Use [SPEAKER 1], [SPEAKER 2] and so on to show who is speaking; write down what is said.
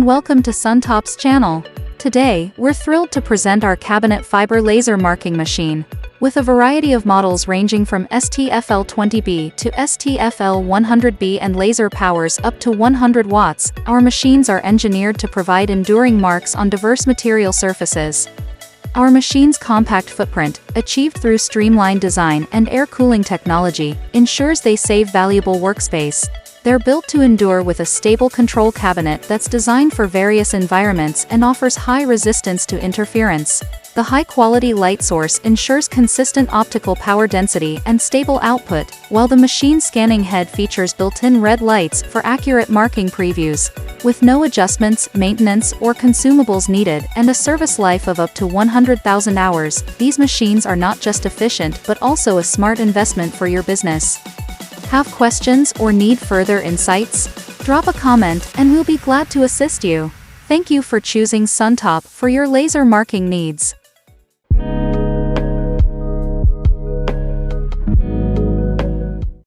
[SPEAKER 1] and welcome to Suntop's channel. Today, we're thrilled to present our cabinet fiber laser marking machine. With a variety of models ranging from STFL20B to STFL100B and laser powers up to 100 watts, our machines are engineered to provide enduring marks on diverse material surfaces. Our machine's compact footprint, achieved through streamlined design and air cooling technology, ensures they save valuable workspace. They're built to endure with a stable control cabinet that's designed for various environments and offers high resistance to interference. The high-quality light source ensures consistent optical power density and stable output, while the machine scanning head features built-in red lights for accurate marking previews. With no adjustments, maintenance, or consumables needed and a service life of up to 100,000 hours, these machines are not just efficient but also a smart investment for your business. Have questions or need further insights? Drop a comment and we'll be glad to assist you. Thank you for choosing Suntop for your laser marking needs.